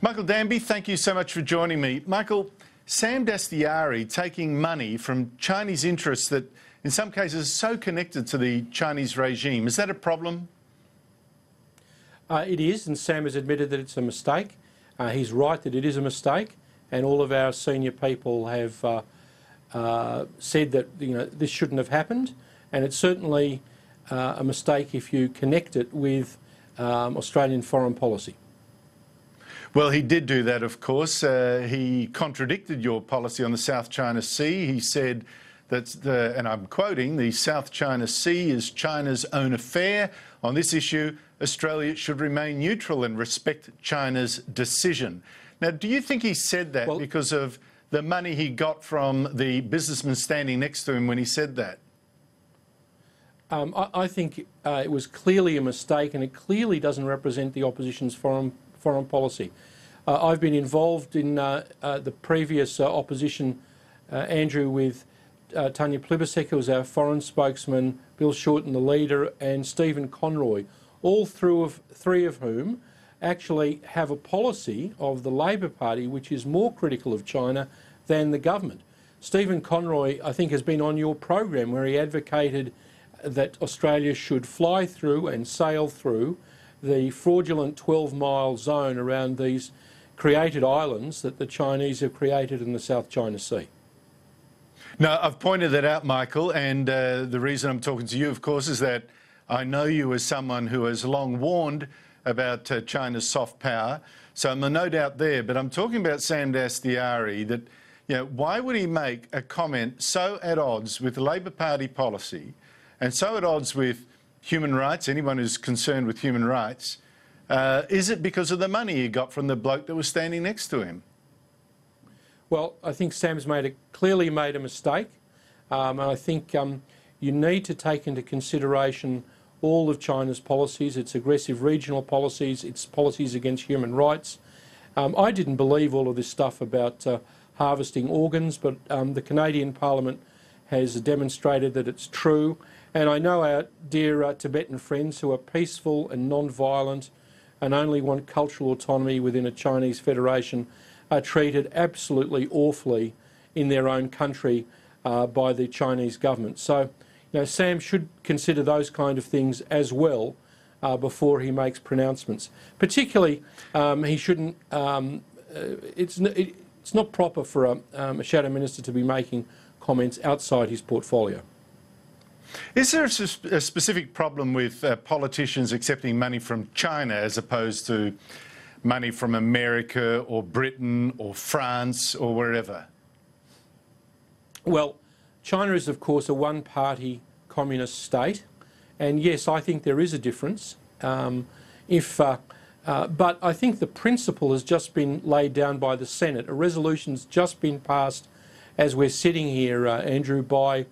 Michael Danby, thank you so much for joining me. Michael, Sam Dastyari taking money from Chinese interests that in some cases are so connected to the Chinese regime, is that a problem? It is, and Sam has admitted that it's a mistake. He's right that it is a mistake, and all of our senior people have said that this shouldn't have happened, and it's certainly a mistake if you connect it with Australian foreign policy. Well, he did do that, of course. He contradicted your policy on the South China Sea. He said that, and I'm quoting, the South China Sea is China's own affair. On this issue, Australia should remain neutral and respect China's decision. Now, do you think he said that because of the money he got from the businessman standing next to him when he said that? I think it was clearly a mistake, and it clearly doesn't represent the opposition's foreign policy. I've been involved in the previous opposition, Andrew, with Tanya Plibersek, who was our foreign spokesman, Bill Shorten, the leader, and Stephen Conroy, all three of whom actually have a policy of the Labor Party which is more critical of China than the government. Stephen Conroy, I think, has been on your program where he advocated that Australia should fly through and sail through the fraudulent 12-mile zone around these created islands that the Chinese have created in the South China Sea. No, I've pointed that out, Michael, and the reason I'm talking to you, of course, is that I know you as someone who has long warned about China's soft power, so I'm no doubt there. But I'm talking about Sam Dastyari, that, why would he make a comment so at odds with the Labor Party policy and so at odds with human rights, anyone who's concerned with human rights? Is it because of the money he got from the bloke that was standing next to him? Well, I think Sam's clearly made a mistake, and I think you need to take into consideration all of China's policies, its aggressive regional policies, its policies against human rights. I didn't believe all of this stuff about harvesting organs, but the Canadian Parliament has demonstrated that it's true. And I know our dear Tibetan friends who are peaceful and non-violent and only want cultural autonomy within a Chinese federation are treated absolutely awfully in their own country by the Chinese government. So, Sam should consider those kind of things as well before he makes pronouncements. Particularly, he shouldn't. It's not proper for a shadow minister to be making comments outside his portfolio. Is there a specific problem with politicians accepting money from China as opposed to money from America or Britain or France or wherever? Well, China is, of course, a one-party communist state, and yes, I think there is a difference. But I think the principle has just been laid down by the Senate. A resolution's just been passed as we're sitting here, Andrew, by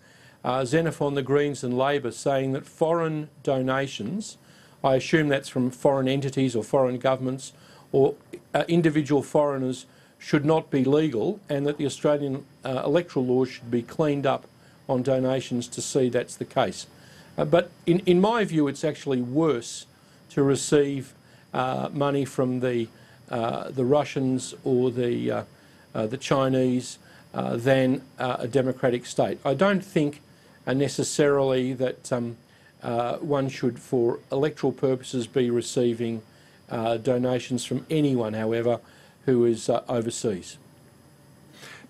Xenophon, the Greens and Labor, saying that foreign donations, I assume that's from foreign entities or foreign governments or individual foreigners, should not be legal, and that the Australian electoral laws should be cleaned up on donations to see that's the case. But in my view, it's actually worse to receive money from the Russians or the Chinese than a democratic state. I don't think necessarily that one should, for electoral purposes, be receiving donations from anyone, however, who is overseas.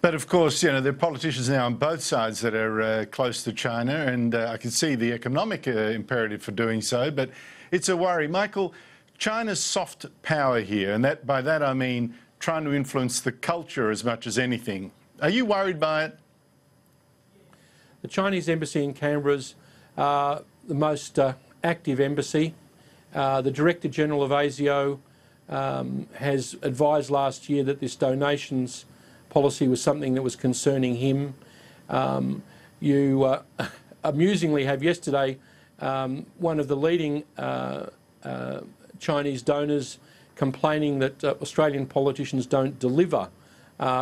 But of course, there are politicians now on both sides that are close to China, and I can see the economic imperative for doing so, but it's a worry. Michael, China's soft power here, and by that I mean trying to influence the culture as much as anything. Are you worried by it? The Chinese embassy in Canberra is the most active embassy. The Director General of ASIO has advised last year that this donations policy was something that was concerning him. You amusingly have yesterday one of the leading Chinese donors complaining that Australian politicians don't deliver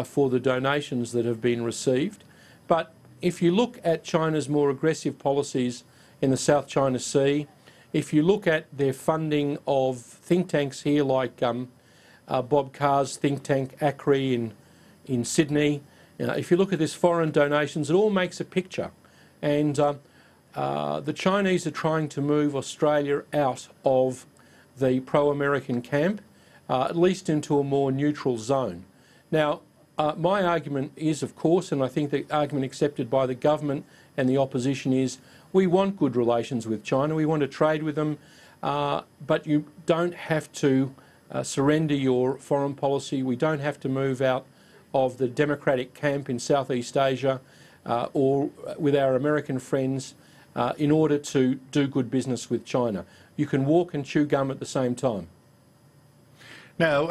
for the donations that have been received. But if you look at China's more aggressive policies in the South China Sea, if you look at their funding of think tanks here like Bob Carr's think tank, ACRI, in Sydney. If you look at this foreign donations, it all makes a picture. And the Chinese are trying to move Australia out of the pro-American camp, at least into a more neutral zone. Now, my argument is, of course, and I think the argument accepted by the government and the opposition is, we want good relations with China, we want to trade with them, but you don't have to surrender your foreign policy. We don't have to move out of the democratic camp in Southeast Asia or with our American friends in order to do good business with China. You can walk and chew gum at the same time. Now,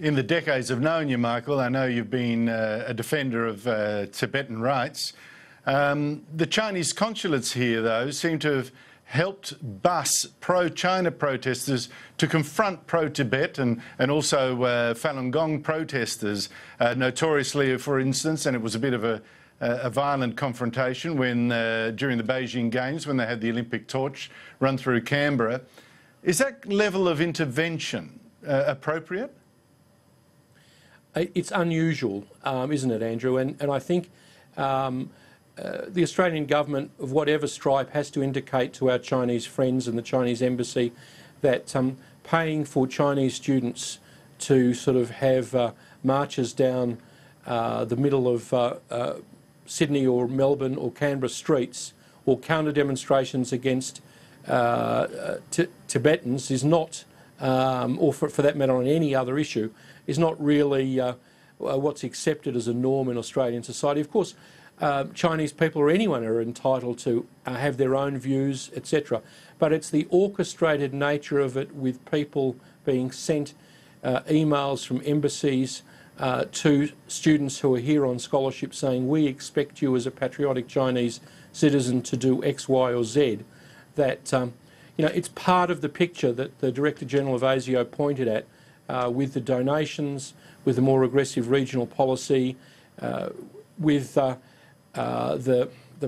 in the decades I've known you, Michael, I know you've been a defender of Tibetan rights. The Chinese consulates here, though, seem to have helped bus pro-China protesters to confront pro-Tibet and also Falun Gong protesters, notoriously, for instance, and it was a bit of a violent confrontation when during the Beijing Games, when they had the Olympic torch run through Canberra. Is that level of intervention appropriate? It's unusual, isn't it, Andrew? And I think the Australian government, of whatever stripe, has to indicate to our Chinese friends and the Chinese embassy that paying for Chinese students to sort of have marches down the middle of Sydney or Melbourne or Canberra streets, or counter demonstrations against Tibetans is not, or for that matter on any other issue, is not really what's accepted as a norm in Australian society. Of course, Chinese people or anyone are entitled to have their own views, etc. But it's the orchestrated nature of it, with people being sent emails from embassies to students who are here on scholarship saying, we expect you as a patriotic Chinese citizen to do X, Y or Z, that it's part of the picture that the Director General of ASIO pointed at with the donations, with the more aggressive regional policy, with the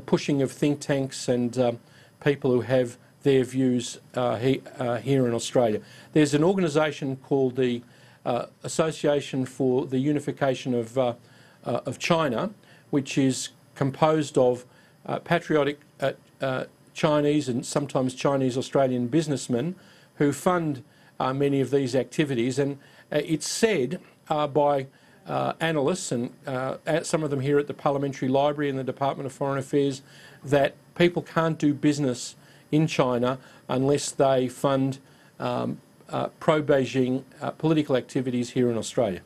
pushing of think tanks and people who have their views here in Australia. There's an organisation called the Association for the Unification of China, which is composed of patriotic Chinese and sometimes Chinese Australian businessmen who fund many of these activities, and it's said by analysts and some of them here at the Parliamentary Library and the Department of Foreign Affairs that people can't do business in China unless they fund pro-Beijing political activities here in Australia.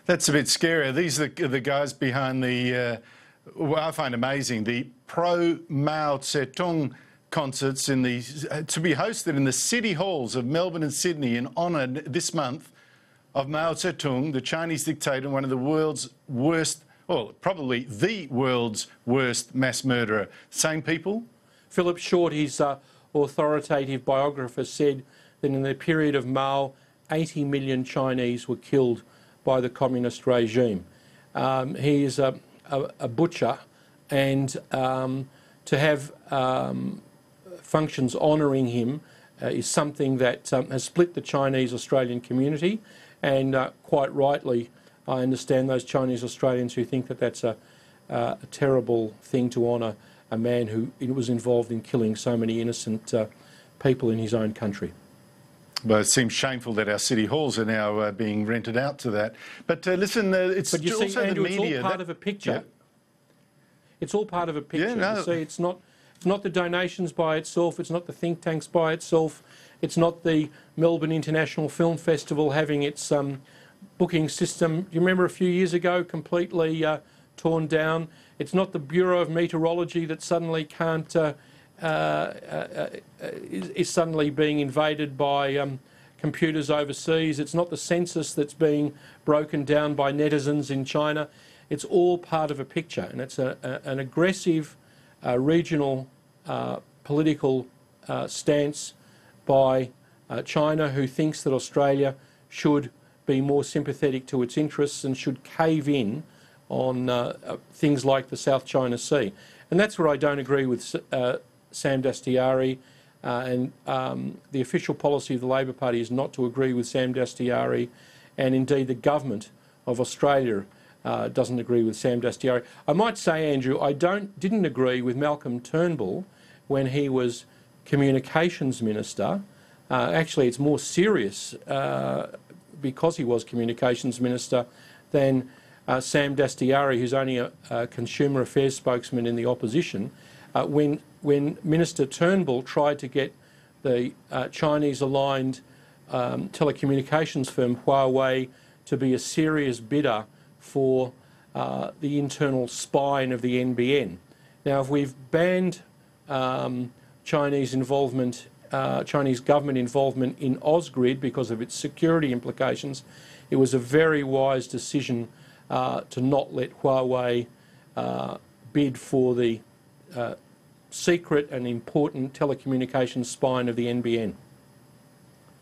That's a bit scary. These are the guys behind the, what I find amazing, the pro-Mao Zedong concerts to be hosted in the city halls of Melbourne and Sydney in honour this month of Mao Zedong, the Chinese dictator, one of the world's worst, well, probably the world's worst mass murderer. Same people? Philip Short, his authoritative biographer, said that in the period of Mao, 80 million Chinese were killed by the communist regime. He is a butcher, and to have functions honouring him is something that has split the Chinese Australian community, and quite rightly I understand those Chinese Australians who think that that's a terrible thing to honour a man who was involved in killing so many innocent people in his own country. Well, it seems shameful that our city halls are now being rented out to that. But listen, it's but you also see, Andrew, the media. It's all part of a picture. Yeah. It's all part of a picture. Yeah, no. You see, it's not the donations by itself. It's not the think tanks by itself. It's not the Melbourne International Film Festival having its booking system, you remember a few years ago, completely torn down. It's not the Bureau of Meteorology that suddenly can't is suddenly being invaded by computers overseas. It's not the census that's being broken down by netizens in China. It's all part of a picture, and it's an aggressive regional political stance by China, who thinks that Australia should be more sympathetic to its interests and should cave in on things like the South China Sea. And that's where I don't agree with Sam Dastyari, the official policy of the Labor Party is not to agree with Sam Dastyari, and indeed the government of Australia doesn't agree with Sam Dastyari. I might say, Andrew, I didn't agree with Malcolm Turnbull when he was Communications Minister. Actually, it's more serious because he was Communications Minister than Sam Dastyari, who's only a Consumer Affairs spokesman in the opposition. When Minister Turnbull tried to get the Chinese-aligned telecommunications firm Huawei to be a serious bidder for the internal spine of the NBN. Now, if we've banned Chinese involvement, Chinese government involvement in Ausgrid because of its security implications, it was a very wise decision to not let Huawei bid for the secret and important telecommunications spine of the NBN.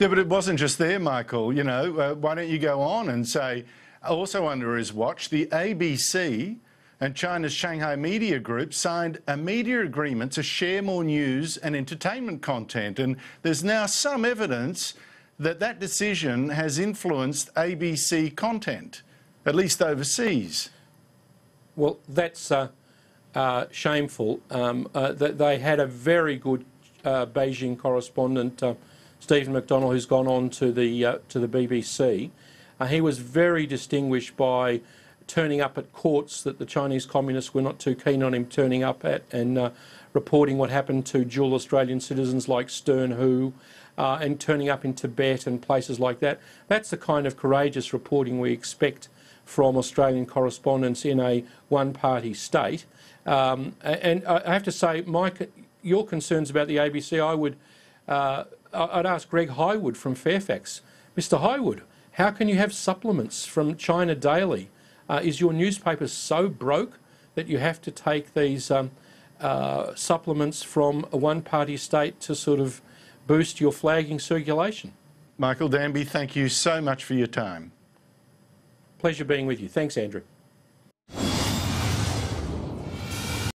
Yeah, but it wasn't just there, Michael. You know, why don't you go on and say, also under his watch, the ABC and China's Shanghai Media Group signed a media agreement to share more news and entertainment content. And there's now some evidence that that decision has influenced ABC content, at least overseas. Well, that's shameful. They had a very good Beijing correspondent, Stephen McDonnell, who's gone on to the BBC. He was very distinguished by turning up at courts that the Chinese communists were not too keen on him turning up at, and reporting what happened to dual Australian citizens like Stern Hu, and turning up in Tibet and places like that. That's the kind of courageous reporting we expect from Australian correspondents in a one-party state. And I have to say, Mike, your concerns about the ABC, I'd ask Greg Highwood from Fairfax. Mr. Highwood, how can you have supplements from China Daily? Is your newspaper so broke that you have to take these supplements from a one-party state to sort of boost your flagging circulation? Michael Danby, thank you so much for your time. Pleasure being with you. Thanks, Andrew.